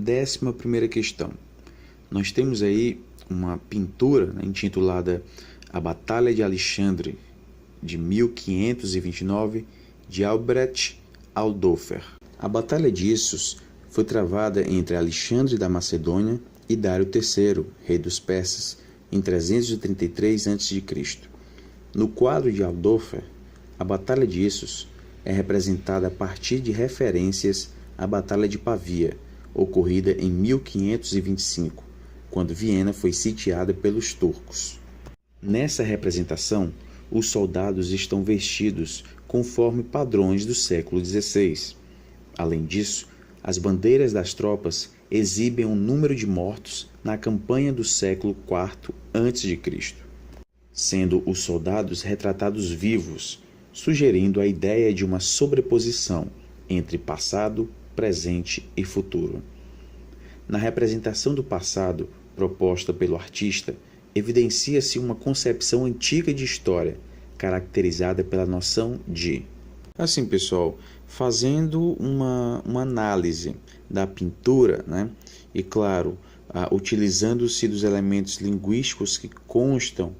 11ª questão. Nós temos aí uma pintura, né, intitulada A Batalha de Alexandre, de 1529, de Albrecht Aldhofer. A Batalha de Issos foi travada entre Alexandre da Macedônia e Dário III, rei dos persas, em 333 a.C. No quadro de Aldhofer, a Batalha de Issos é representada a partir de referências à Batalha de Pavia, ocorrida em 1525, quando Viena foi sitiada pelos turcos. Nessa representação, os soldados estão vestidos conforme padrões do século XVI. Além disso, as bandeiras das tropas exibem um número de mortos na campanha do século IV a.C., sendo os soldados retratados vivos, sugerindo a ideia de uma sobreposição entre passado, presente e futuro. Na representação do passado proposta pelo artista, evidencia-se uma concepção antiga de história, caracterizada pela noção de... Assim, pessoal, fazendo uma análise da pintura, né? E claro, utilizando-se dos elementos linguísticos que constam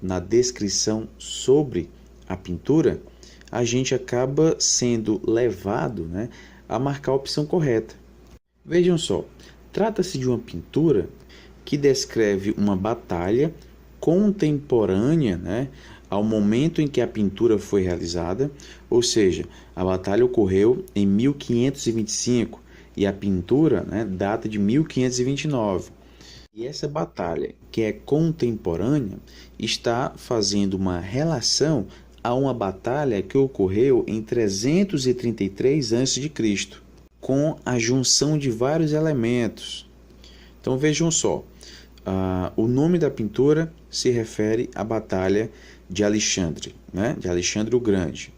na descrição sobre a pintura, a gente acaba sendo levado, né, a marcar a opção correta. Vejam só, trata-se de uma pintura que descreve uma batalha contemporânea, né, ao momento em que a pintura foi realizada, ou seja, a batalha ocorreu em 1525 e a pintura, né, data de 1529. E essa batalha, que é contemporânea, está fazendo uma relação a uma batalha que ocorreu em 333 a.C., com a junção de vários elementos. Então vejam só, o nome da pintura se refere à Batalha de Alexandre, né? De Alexandre o Grande.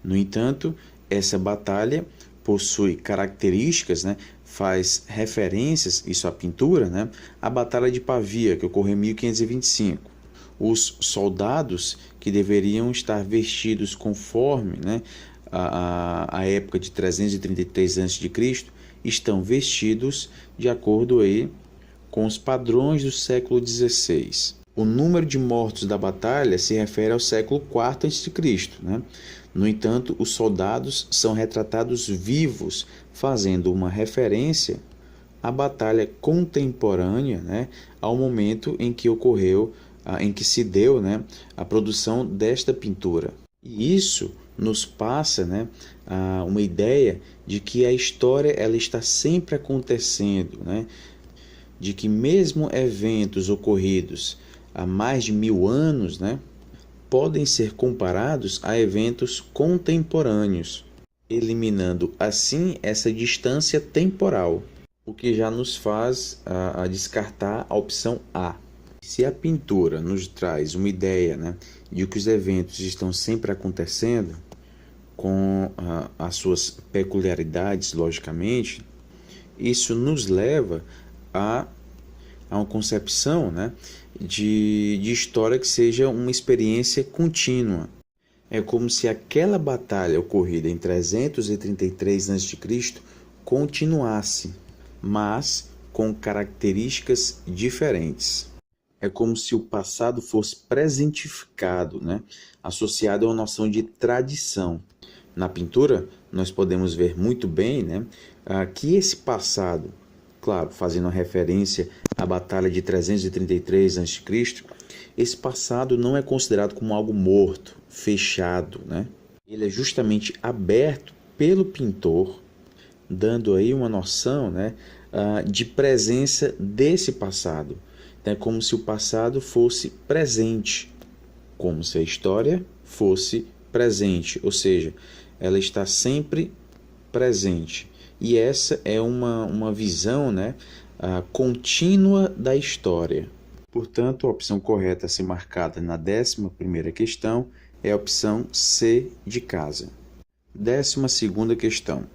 No entanto, essa batalha possui características, né? Faz referências, isso à pintura, né? À Batalha de Pavia, que ocorreu em 1525. Os soldados que deveriam estar vestidos conforme, né, a época de 333 a.C., estão vestidos de acordo aí com os padrões do século XVI. O número de mortos da batalha se refere ao século IV a.C., né? No entanto, os soldados são retratados vivos, fazendo uma referência à batalha contemporânea, né, ao momento em que ocorreu, em que se deu, né, a produção desta pintura. E isso nos passa, né, uma ideia de que a história ela está sempre acontecendo, né, de que mesmo eventos ocorridos há mais de 1000 anos, né, podem ser comparados a eventos contemporâneos, eliminando assim essa distância temporal, o que já nos faz a descartar a opção A. Se a pintura nos traz uma ideia, né, de que os eventos estão sempre acontecendo, com as suas peculiaridades, logicamente, isso nos leva a uma concepção, né, de história que seja uma experiência contínua. É como se aquela batalha ocorrida em 333 a.C. continuasse, mas com características diferentes. É como se o passado fosse presentificado, né, associado a uma noção de tradição. Na pintura, nós podemos ver muito bem, né, que esse passado, claro, fazendo uma referência à Batalha de 333 a.C., esse passado não é considerado como algo morto, fechado, né? Ele é justamente aberto pelo pintor, dando aí uma noção, né, de presença desse passado. É como se o passado fosse presente, como se a história fosse presente, ou seja, ela está sempre presente. E essa é uma visão, né, contínua da história. Portanto, a opção correta a ser marcada na 11ª questão é a opção C de casa. 12ª questão.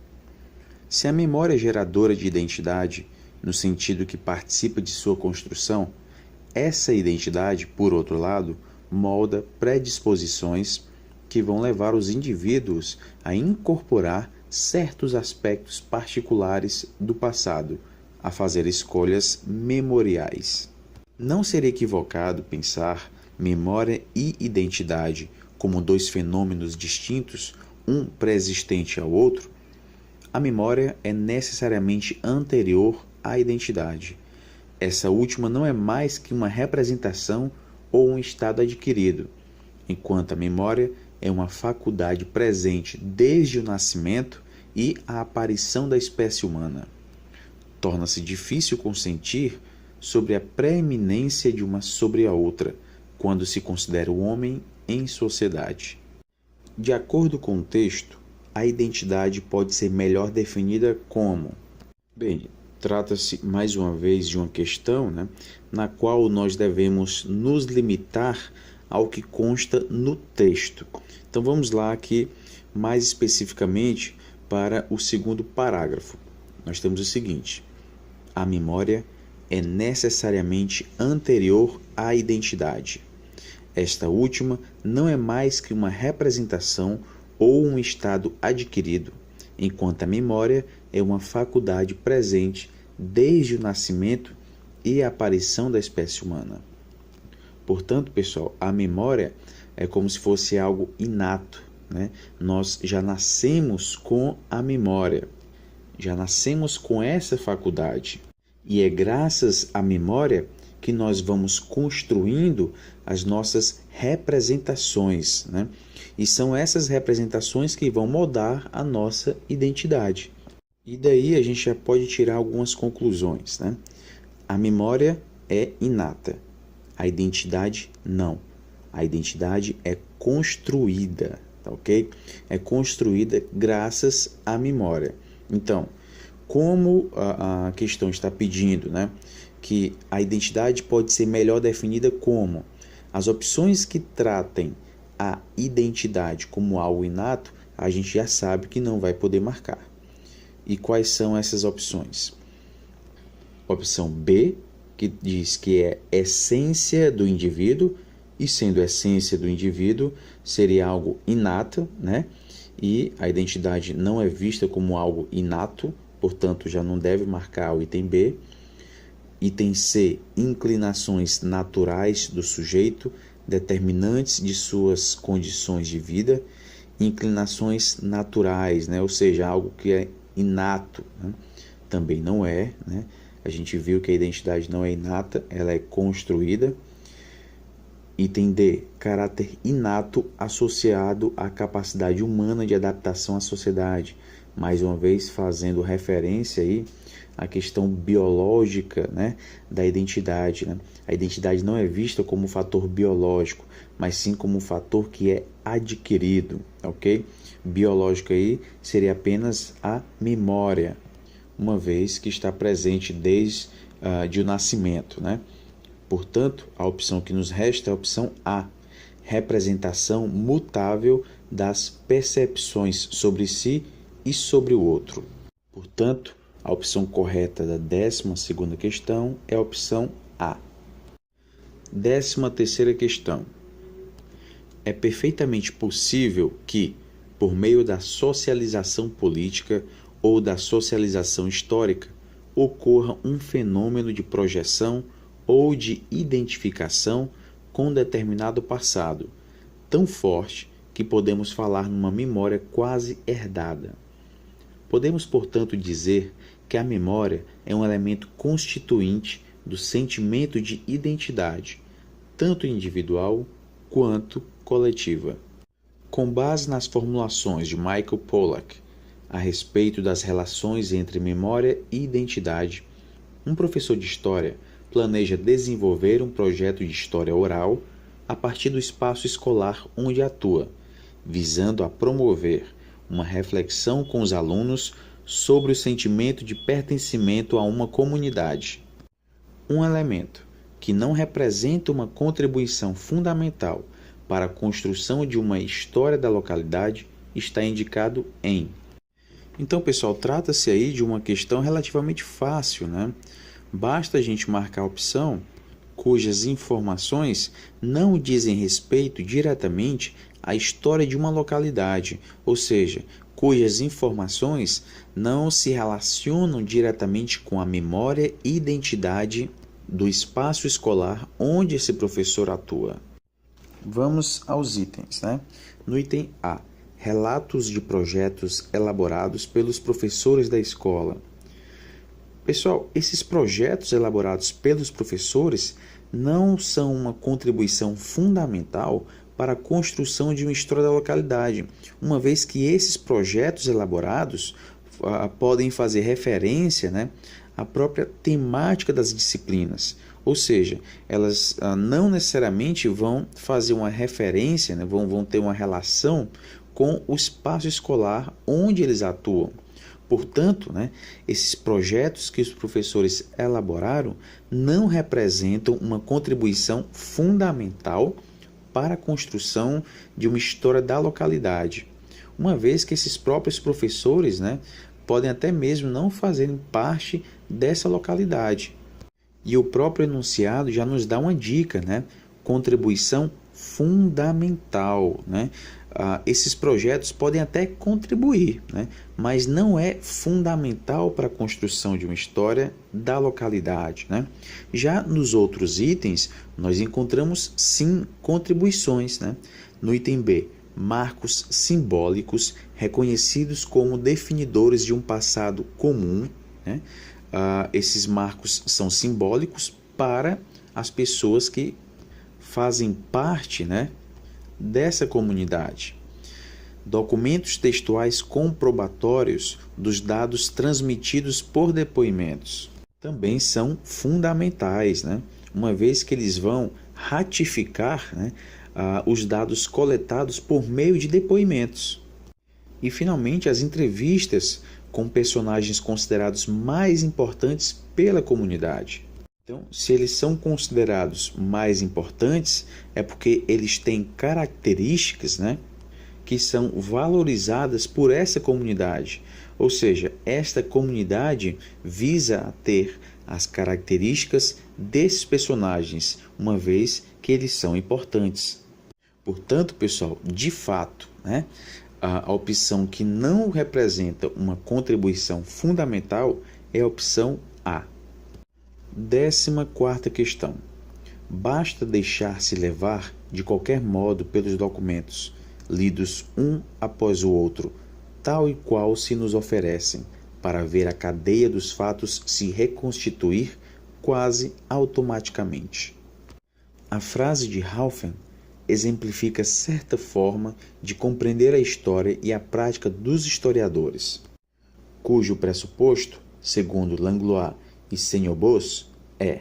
Se a memória é geradora de identidade, no sentido que participa de sua construção, essa identidade, por outro lado, molda predisposições que vão levar os indivíduos a incorporar certos aspectos particulares do passado, a fazer escolhas memoriais. Não seria equivocado pensar memória e identidade como dois fenômenos distintos, um pré-existente ao outro? A memória é necessariamente anterior à identidade. Essa última não é mais que uma representação ou um estado adquirido, enquanto a memória é uma faculdade presente desde o nascimento e a aparição da espécie humana. Torna-se difícil consentir sobre a preeminência de uma sobre a outra, quando se considera o homem em sociedade. De acordo com o texto, a identidade pode ser melhor definida como... Bem, trata-se mais uma vez de uma questão, na qual nós devemos nos limitar ao que consta no texto. Então vamos lá aqui mais especificamente para o segundo parágrafo. Nós temos o seguinte: a memória é necessariamente anterior à identidade. Esta última não é mais que uma representação ou um estado adquirido, enquanto a memória é uma faculdade presente desde o nascimento e a aparição da espécie humana. Portanto, pessoal, a memória é como se fosse algo inato, Nós já nascemos com a memória, já nascemos com essa faculdade. E é graças à memória que nós vamos construindo as nossas representações, E são essas representações que vão moldar a nossa identidade. E daí a gente já pode tirar algumas conclusões, A memória é inata, a identidade não. A identidade é construída, tá ok? É construída graças à memória. Então, como a questão está pedindo, que a identidade pode ser melhor definida como as opções que tratem a identidade como algo inato, a gente já sabe que não vai poder marcar. E quais são essas opções? Opção B, que diz que é essência do indivíduo, e sendo essência do indivíduo, seria algo inato, E a identidade não é vista como algo inato, portanto já não deve marcar o item B. Item C, inclinações naturais do sujeito, determinantes de suas condições de vida. Inclinações naturais, ou seja, algo que é inato, também não é, A gente viu que a identidade não é inata, ela é construída. Item D, caráter inato associado à capacidade humana de adaptação à sociedade. Mais uma vez fazendo referência aí à questão biológica, da identidade. A identidade não é vista como um fator biológico, mas sim como um fator que é adquirido, ok? Biológico aí seria apenas a memória, uma vez que está presente desde o nascimento, Portanto, a opção que nos resta é a opção A, representação mutável das percepções sobre si e sobre o outro. Portanto, a opção correta da 12ª questão é a opção A. 13ª questão. É perfeitamente possível que, por meio da socialização política ou da socialização histórica, ocorra um fenômeno de projeção ou de identificação com determinado passado, tão forte que podemos falar numa memória quase herdada. Podemos, portanto, dizer que a memória é um elemento constituinte do sentimento de identidade, tanto individual quanto coletiva. Com base nas formulações de Michael Pollack a respeito das relações entre memória e identidade, um professor de história planeja desenvolver um projeto de história oral a partir do espaço escolar onde atua, visando a promover uma reflexão com os alunos sobre o sentimento de pertencimento a uma comunidade. Um elemento que não representa uma contribuição fundamental para a construção de uma história da localidade está indicado em. Então, pessoal, trata-se aí de uma questão relativamente fácil, Basta a gente marcar a opção cujas informações não dizem respeito diretamente à história de uma localidade, ou seja, cujas informações não se relacionam diretamente com a memória e identidade do espaço escolar onde esse professor atua. Vamos aos itens, né? No item A, relatos de projetos elaborados pelos professores da escola. Pessoal, esses projetos elaborados pelos professores não são uma contribuição fundamental para a construção de uma história da localidade, uma vez que esses projetos elaborados podem fazer referência, né, à própria temática das disciplinas, ou seja, elas não necessariamente vão fazer uma referência, né, vão ter uma relação com o espaço escolar onde eles atuam. Portanto, né, esses projetos que os professores elaboraram não representam uma contribuição fundamental para a construção de uma história da localidade, uma vez que esses próprios professores, né, podem até mesmo não fazerem parte dessa localidade. E o próprio enunciado já nos dá uma dica, né? Contribuição fundamental, né? Esses projetos podem até contribuir, né? Mas não é fundamental para a construção de uma história da localidade, né? Já nos outros itens, nós encontramos sim contribuições, né? No item B, marcos simbólicos reconhecidos como definidores de um passado comum, né? Esses marcos são simbólicos para as pessoas que fazem parte, né, dessa comunidade. Documentos textuais comprobatórios dos dados transmitidos por depoimentos também são fundamentais, né, uma vez que eles vão ratificar, né, os dados coletados por meio de depoimentos. E, finalmente, as entrevistas com personagens considerados mais importantes pela comunidade. Então, se eles são considerados mais importantes, é porque eles têm características, né, que são valorizadas por essa comunidade. Ou seja, esta comunidade visa a ter as características desses personagens, uma vez que eles são importantes. Portanto, pessoal, de fato, né, a opção que não representa uma contribuição fundamental é a opção A. 14ª questão. Basta deixar-se levar de qualquer modo pelos documentos, lidos um após o outro, tal e qual se nos oferecem, para ver a cadeia dos fatos se reconstituir quase automaticamente. A frase de Halphen exemplifica certa forma de compreender a história e a prática dos historiadores, cujo pressuposto, segundo Langlois e Senhor-Bos, é: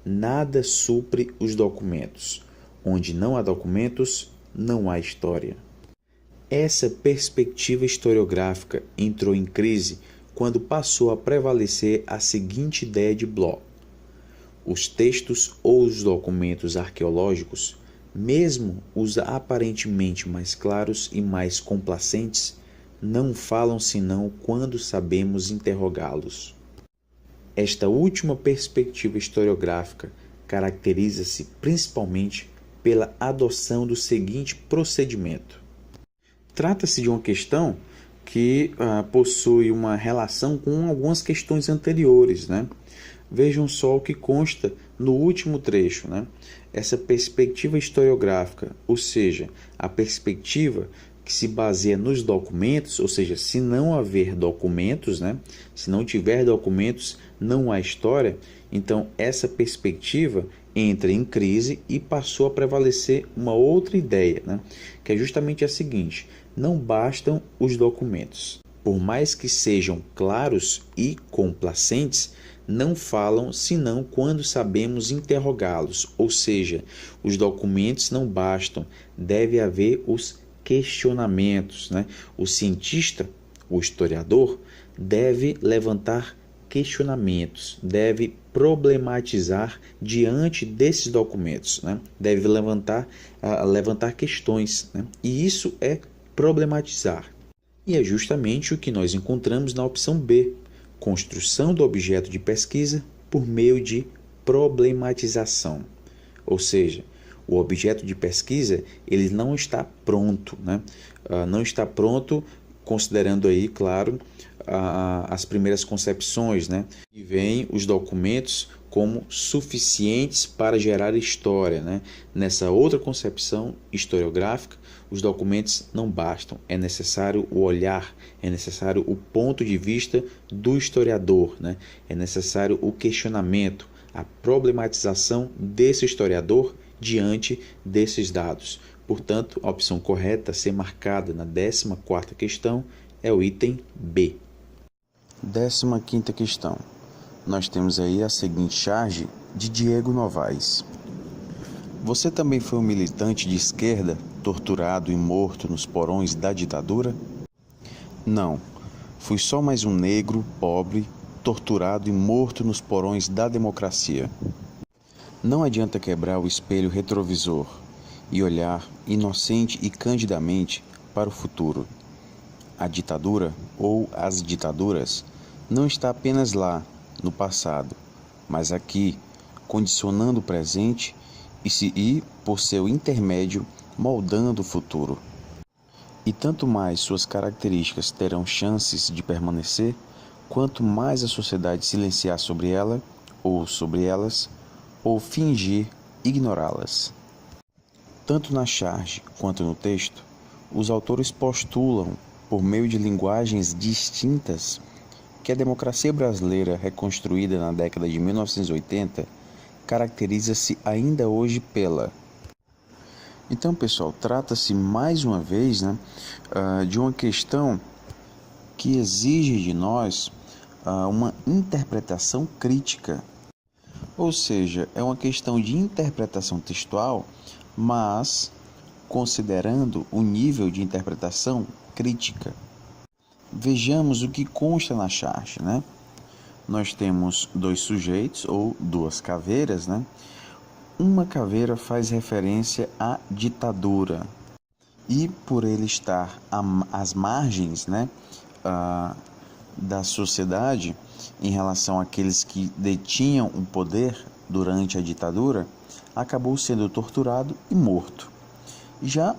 nada supre os documentos. Onde não há documentos, não há história. Essa perspectiva historiográfica entrou em crise quando passou a prevalecer a seguinte ideia de Bloch: os textos ou os documentos arqueológicos, mesmo os aparentemente mais claros e mais complacentes, não falam senão quando sabemos interrogá-los. Esta última perspectiva historiográfica caracteriza-se principalmente pela adoção do seguinte procedimento. Trata-se de uma questão que possui uma relação com algumas questões anteriores, né? Vejam só o que consta no último trecho, né? Essa perspectiva historiográfica, ou seja, a perspectiva que se baseia nos documentos, ou seja, se não haver documentos, né? Se não tiver documentos, não há história. Então, essa perspectiva entra em crise e passou a prevalecer uma outra ideia, né? Que é justamente a seguinte: não bastam os documentos. Por mais que sejam claros e complacentes, não falam senão quando sabemos interrogá-los, ou seja, os documentos não bastam, deve haver os questionamentos, né? O cientista, o historiador, deve levantar questionamentos, deve problematizar diante desses documentos, né? Deve levantar questões, né? E isso é problematizar. E é justamente o que nós encontramos na opção B, construção do objeto de pesquisa por meio de problematização. Ou seja, o objeto de pesquisa ele não está pronto, né? Não está pronto considerando aí, claro, as primeiras concepções, né? E vem os documentos como suficientes para gerar história, né? Nessa outra concepção historiográfica, os documentos não bastam, é necessário o olhar, é necessário o ponto de vista do historiador, né? É necessário o questionamento, a problematização desse historiador diante desses dados. Portanto, a opção correta a ser marcada na 14ª questão é o item B. 15ª questão. Nós temos aí a seguinte charge de Diego Novaes. Você também foi um militante de esquerda, torturado e morto nos porões da ditadura? Não, fui só mais um negro, pobre, torturado e morto nos porões da democracia. Não adianta quebrar o espelho retrovisor e olhar inocente e candidamente para o futuro. A ditadura ou as ditaduras não está apenas lá, no passado, mas aqui, condicionando o presente e, por seu intermédio, moldando o futuro. E tanto mais suas características terão chances de permanecer, quanto mais a sociedade silenciar sobre ela, ou sobre elas, ou fingir ignorá-las. Tanto na charge quanto no texto, os autores postulam, por meio de linguagens distintas, que a democracia brasileira reconstruída na década de 1980 caracteriza-se ainda hoje pela... Então, pessoal, trata-se mais uma vez, né, de uma questão que exige de nós uma interpretação crítica. Ou seja, é uma questão de interpretação textual, mas considerando o nível de interpretação crítica. Vejamos o que consta na charge, né? Nós temos dois sujeitos ou duas caveiras, né? Uma caveira faz referência à ditadura e por ele estar às margens, né, da sociedade em relação àqueles que detinham o poder durante a ditadura, acabou sendo torturado e morto. Já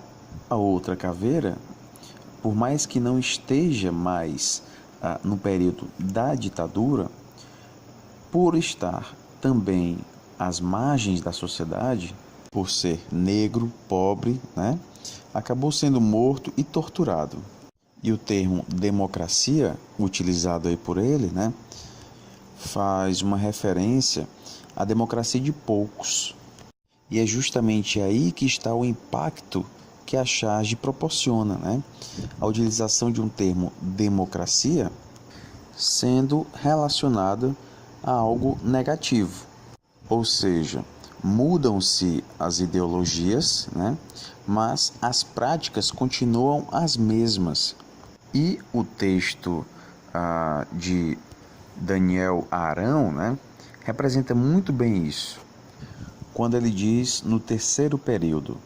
a outra caveira, por mais que não esteja mais no período da ditadura, por estar também às margens da sociedade, por ser negro, pobre, né, acabou sendo morto e torturado. E o termo democracia, utilizado aí por ele, né, faz uma referência à democracia de poucos. E é justamente aí que está o impacto que a charge proporciona, né? A utilização de um termo democracia sendo relacionado a algo negativo. Ou seja, mudam-se as ideologias, né? Mas as práticas continuam as mesmas. E o texto de Daniel Arão, né, representa muito bem isso. Quando ele diz no terceiro período,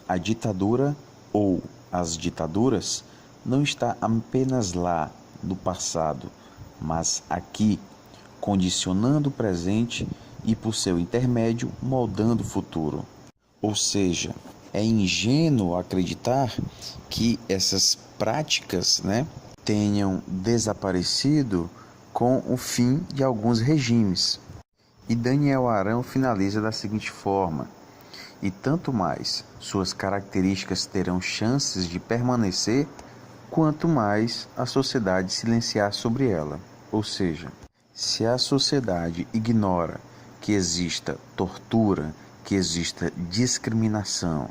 a ditadura ou as ditaduras não está apenas lá no passado, mas aqui, condicionando o presente e, por seu intermédio, moldando o futuro. Ou seja, é ingênuo acreditar que essas práticas, né, tenham desaparecido com o fim de alguns regimes. E Daniel Arão finaliza da seguinte forma: e tanto mais suas características terão chances de permanecer, quanto mais a sociedade silenciar sobre ela. Ou seja, se a sociedade ignora que exista tortura, que exista discriminação,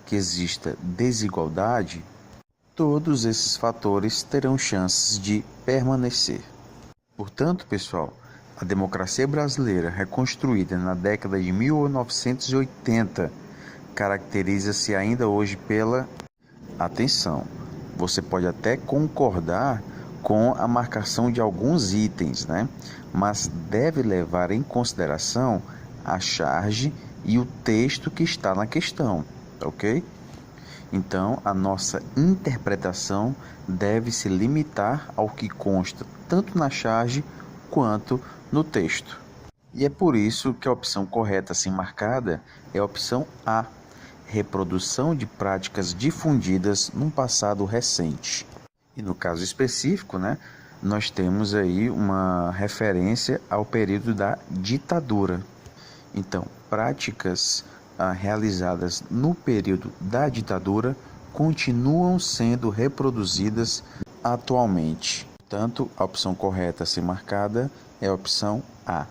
que exista desigualdade, todos esses fatores terão chances de permanecer. Portanto, pessoal, a democracia brasileira reconstruída na década de 1980 caracteriza-se ainda hoje pela... Atenção, você pode até concordar com a marcação de alguns itens, né? Mas deve levar em consideração a charge e o texto que está na questão, ok? Então, a nossa interpretação deve se limitar ao que consta tanto na charge quanto no texto. E é por isso que a opção correta assim marcada é a opção A, reprodução de práticas difundidas num passado recente. E no caso específico, né, nós temos aí uma referência ao período da ditadura. Então, práticas realizadas no período da ditadura continuam sendo reproduzidas atualmente. Portanto, a opção correta a ser marcada é a opção A.